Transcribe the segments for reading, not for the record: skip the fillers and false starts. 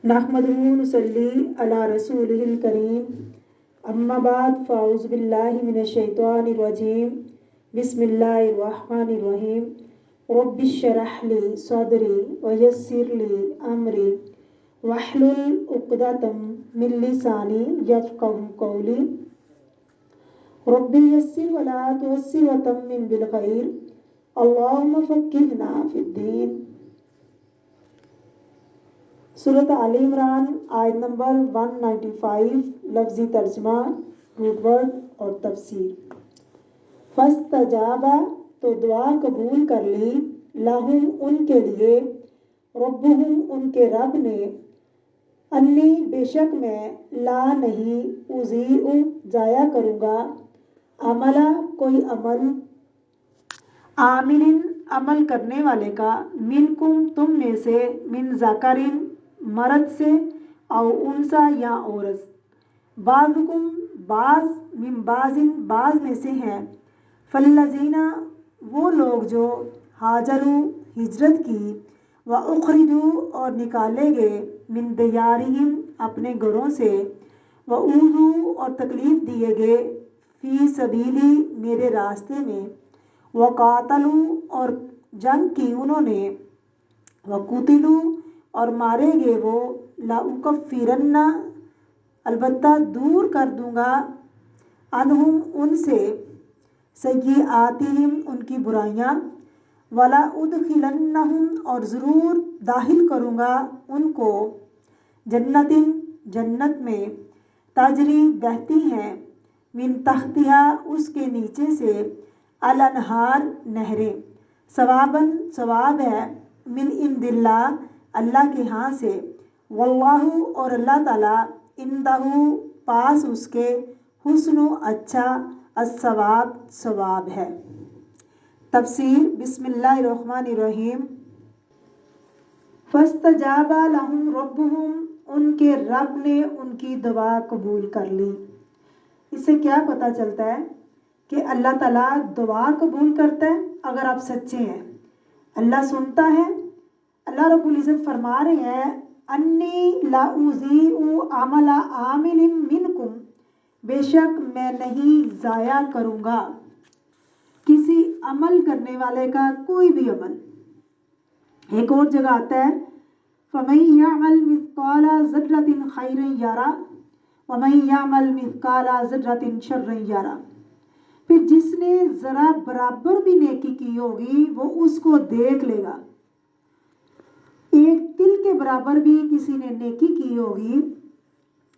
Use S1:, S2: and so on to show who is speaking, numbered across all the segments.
S1: نحمدہ نصلی علی رسولہ الکریم اما بعد فاعوذ باللہ من الشیطان الرجیم بسم اللہ الرحمن الرحیم رب اشرح لی صدری ویسر لی امری واحلل عقدۃ من لسانی یفقہوا قولی رب یسر ولا تعسر وتمم بالخیر اللہم فقہنا فی الدین۔ سورۃ آل عمران آیت نمبر 195 لفظی ترجمہ، روٹ ورڈ اور تفسیر۔ فاستجابا تو دعا قبول کر لی، لہم ان کے لیے، ربہم ان کے رب نے، انی بے شک میں، لا نہیں، اضیع ضائع کروں گا، عملہ کوئی عمل، عامل عمل کرنے والے کا، منکم تم میں سے، من ذکرن مرد سے، او انثیٰ یا عورت، بعضکم بعض، من بعضن بعض میں سے ہیں، فالذین وہ لوگ جو ہاجروا ہجرت کی، واخرجوا اور نکالے گئے، من دیارہم اپنے گھروں سے، واوذوا اور تکلیف دیے گئے، فی سبیلی میرے راستے میں، وقاتلوا اور جنگ کی انہوں نے، وقتلوا اور مارے گئے وہ، لأکفرن البتہ دور کر دوں گا، عنہم ان سے، سیئاتہم ان کی برائیاں، ولأدخلنہم اور ضرور داخل کروں گا ان کو، جنت جنت میں، تجری بہتی ہیں، من تحتہا اس کے نیچے سے، الانہار نہریں، ثواباً ثواب ہے، من عند اللہ اللہ کے ہاں سے، واللہ اور اللہ تعالیٰ، عندہ پاس اس کے، حسن اچھا، الثواب ثواب ہے۔ تفسیر۔ بسم اللہ الرحمن الرحیم۔ فاستجاب لہم ربہم ان کے رب نے ان کی دعا قبول کر لی۔ اس سے کیا پتہ چلتا ہے کہ اللہ تعالیٰ دعا قبول کرتا ہے اگر آپ سچے ہیں، اللہ سنتا ہے۔ اللہ رب العزت فرما رہے ہیں، انی لا اضیع عمل عامل منکم، بے شک میں نہیں ضائع کروں گا کسی عمل کرنے والے کا کوئی بھی عمل۔ ایک اور جگہ آتا ہے، فَمَن يَعْمَلْ مِثْقَالَ ذَرَّةٍ خَيْرًا يَرَهُ وَمَن يَعْمَلْ مِثْقَالَ ذَرَّةٍ شَرًّا يَرَهُ۔ پھر جس نے ذرا برابر بھی نیکی کی ہوگی وہ اس کو دیکھ لے گا، ایک تل کے برابر بھی کسی نے نیکی کی ہوگی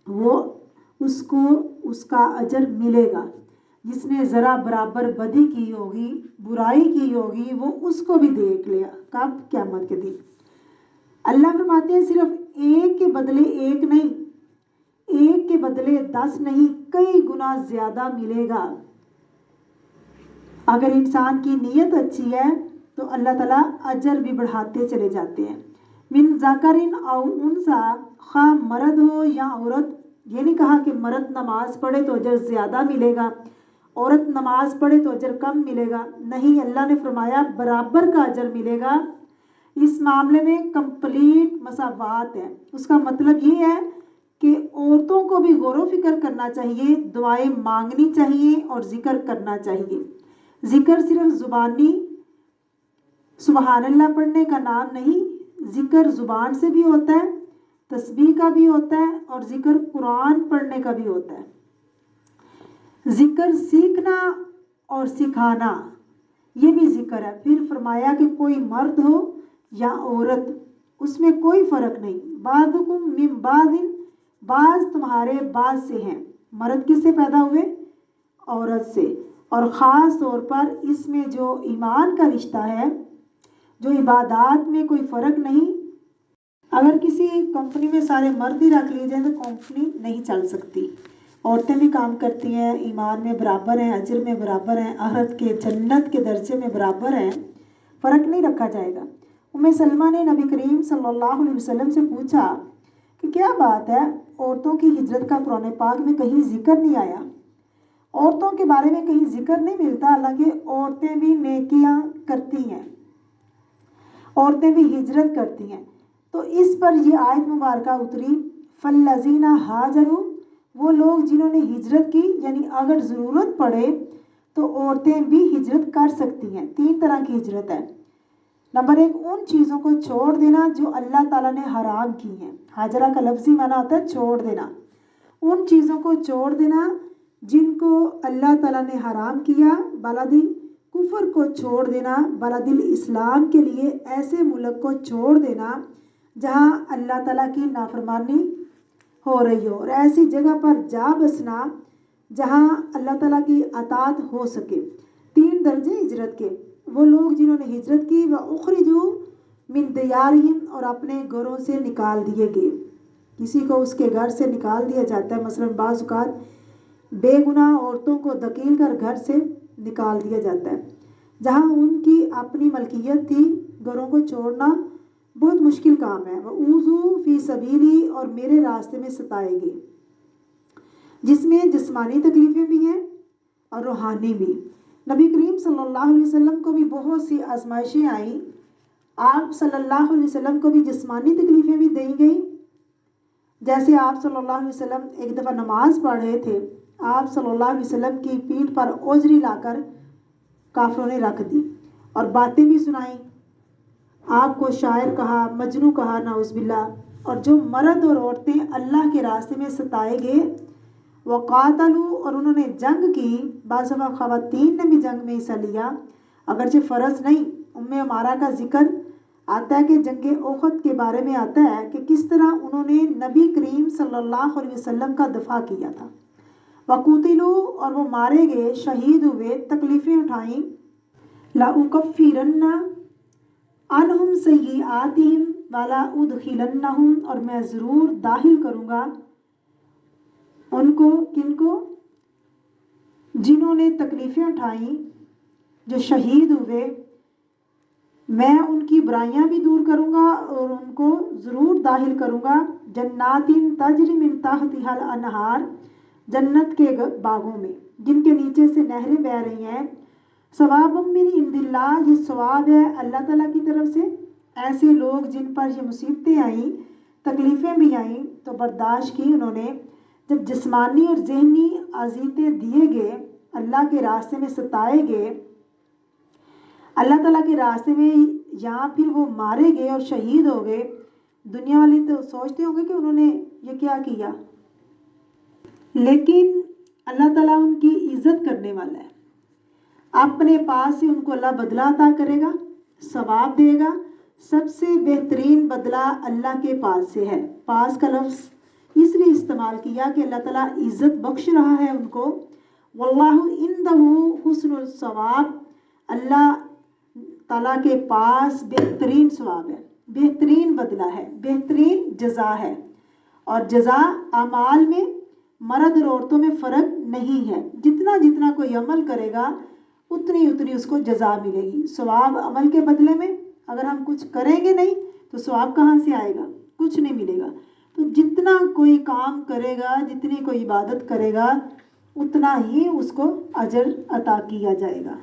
S1: وہ اس کو اس کا اجر ملے گا، جس نے ذرا برابر بدی کی ہوگی، برائی کی ہوگی، وہ اس کو بھی دیکھ لے گا، کب؟ قیامت کے دن۔ اللہ فرماتے ہیں صرف ایک کے بدلے ایک نہیں، ایک کے بدلے 10 نہیں، کئی گنا زیادہ ملے گا۔ اگر انسان کی نیت اچھی ہے تو اللہ تعالیٰ اجر بھی بڑھاتے چلے جاتے ہیں۔ من ذکرن او انثیٰ، خواہ مرد ہو یا عورت، یہ نہیں کہا کہ مرد نماز پڑھے تو اجر زیادہ ملے گا، عورت نماز پڑھے تو اجر کم ملے گا، نہیں، اللہ نے فرمایا برابر کا اجر ملے گا۔ اس معاملے میں کمپلیٹ مساوات ہے۔ اس کا مطلب یہ ہے کہ عورتوں کو بھی غور و فکر کرنا چاہیے، دعائیں مانگنی چاہیے اور ذکر کرنا چاہیے۔ ذکر صرف زبانی سبحان اللہ پڑھنے کا نام نہیں، ذکر زبان سے بھی ہوتا ہے، تسبیح کا بھی ہوتا ہے، اور ذکر قرآن پڑھنے کا بھی ہوتا ہے۔ ذکر سیکھنا اور سکھانا یہ بھی ذکر ہے۔ پھر فرمایا کہ کوئی مرد ہو یا عورت، اس میں کوئی فرق نہیں، بعضکم من بعض، بعض تمہارے بعض سے ہیں۔ مرد کس سے پیدا ہوئے؟ عورت سے۔ اور خاص طور پر اس میں جو ایمان کا رشتہ ہے، جو عبادات میں کوئی فرق نہیں۔ اگر کسی کمپنی میں سارے مرد ہی رکھ لیے جائیں تو کمپنی نہیں چل سکتی۔ عورتیں بھی کام کرتی ہیں، ایمان میں برابر ہیں، اجر میں برابر ہیں، آخرت کے جنت کے درجے میں برابر ہیں، فرق نہیں رکھا جائے گا۔ ام سلمہ نے نبی کریم صلی اللہ علیہ وسلم سے پوچھا کہ کیا بات ہے، عورتوں کی ہجرت کا قرآن پاک میں کہیں ذکر نہیں آیا، عورتوں کے بارے میں کہیں ذکر نہیں ملتا، حالانکہ عورتیں بھی نیکیاں کرتی ہیں، عورتیں بھی ہجرت کرتی ہیں۔ تو اس پر یہ آیت مبارکہ اتری، فَالَّذِينَ هَاجَرُوا، وہ لوگ جنہوں نے ہجرت کی، یعنی اگر ضرورت پڑے تو عورتیں بھی ہجرت کر سکتی ہیں۔ 3 طرح کی ہجرت ہے۔ نمبر 1، ان چیزوں کو چھوڑ دینا جو اللہ تعالیٰ نے حرام کی ہیں۔ ہاجرہ کا لفظی معنی ہوتا ہے چھوڑ دینا۔ ان چیزوں کو چھوڑ دینا جن کو اللہ تعالیٰ نے حرام کیا، بلدی کفر کو چھوڑ دینا، بلد اسلام کے لیے ایسے ملک کو چھوڑ دینا جہاں اللہ تعالیٰ کی نافرمانی ہو رہی ہو، اور ایسی جگہ پر جا بسنا جہاں اللہ تعالیٰ کی اطاعت ہو سکے۔ 3 درجے ہجرت کے، وہ لوگ جنہوں نے ہجرت کی، وَأُخْرِجُوا مِن دِيَارِهِمْ، اور اپنے گھروں سے نکال دیے گئے۔ کسی کو اس کے گھر سے نکال دیا جاتا ہے، مثلا بعض اوقات بے گناہ عورتوں کو دھکیل کر گھر سے نکال دیا جاتا ہے، جہاں ان کی اپنی ملکیت تھی۔ گھروں کو چھوڑنا بہت مشکل کام ہے۔ وَأُوذُوا فِي سَبِيلِي، اور میرے راستے میں ستائے گئے، جس میں جسمانی تکلیفیں بھی ہیں اور روحانی بھی۔ نبی کریم صلی اللہ علیہ وسلم کو بھی بہت سی آزمائشیں آئیں، آپ صلی اللہ علیہ وسلم کو بھی جسمانی تکلیفیں بھی دی گئیں۔ جیسے آپ صلی اللہ علیہ وسلم ایک دفعہ نماز پڑھ رہے تھے، آپ صلی اللہ علیہ وسلم کی پیٹھ پر اوزری لا کر کافروں نے رکھ دی اور باتیں بھی سنائیں، آپ کو شاعر کہا، مجنوں کہا، نعوذ باللہ۔ اور جو مرد اور عورتیں اللہ کے راستے میں ستائے گئے، وقاتلوا، اور انہوں نے جنگ کی۔ بعض دفعہ خواتین نے بھی جنگ میں حصہ لیا، اگرچہ فرض نہیں۔ عمارہ کا ذکر آتا ہے کہ جنگ احد کے بارے میں آتا ہے کہ کس طرح انہوں نے نبی کریم صلی اللہ علیہ وسلم کا دفاع کیا تھا۔ وقتلوا، اور وہ مارے گئے، شہید ہوئے، تکلیفیں اٹھائیں۔ لَأُكَفِّرَنَّ عَنْهُمْ سَيِّئَاتِهِمْ وَلَأُدْخِلَنَّهُمْ، اور میں ضرور داخل کروں گا ان کو، کن کو؟ جنہوں نے تکلیفیں اٹھائیں، جو شہید ہوئے، میں ان کی برائیاں بھی دور کروں گا اور ان کو ضرور داخل کروں گا جنات تجری من تحتها الانہار، جنت کے باغوں میں جن کے نیچے سے نہریں بہہ رہی ہیں۔ ثواب من عند اللہ، یہ ثواب ہے اللہ تعالیٰ کی طرف سے۔ ایسے لوگ جن پر یہ مصیبتیں آئیں، تکلیفیں بھی آئیں تو برداشت کی انہوں نے، جب جسمانی اور ذہنی اذیتیں دیے گئے، اللہ کے راستے میں ستائے گئے، اللہ تعالیٰ کے راستے میں، یہاں پھر وہ مارے گئے اور شہید ہو گئے۔ دنیا والے تو سوچتے ہوں گے کہ انہوں نے یہ کیا کیا، لیکن اللہ تعالیٰ ان کی عزت کرنے والا ہے، اپنے پاس سے ان کو اللہ بدلہ عطا کرے گا، ثواب دے گا۔ سب سے بہترین بدلہ اللہ کے پاس سے ہے۔ پاس کا لفظ اس لیے استعمال کیا کہ اللہ تعالیٰ عزت بخش رہا ہے ان کو۔ واللہ عندہ حسن الثواب، اللہ تعالیٰ کے پاس بہترین ثواب ہے، بہترین بدلہ ہے، بہترین جزا ہے۔ اور جزا اعمال میں مرد اور عورتوں میں فرق نہیں ہے، جتنا جتنا کوئی عمل کرے گا اتنی اتنی اس کو جزا ملے گی۔ ثواب عمل کے بدلے میں، اگر ہم کچھ کریں گے نہیں تو ثواب کہاں سے آئے گا؟ کچھ نہیں ملے گا۔ تو جتنا کوئی کام کرے گا، جتنی کوئی عبادت کرے گا، اتنا ہی اس کو اجر عطا کیا جائے گا۔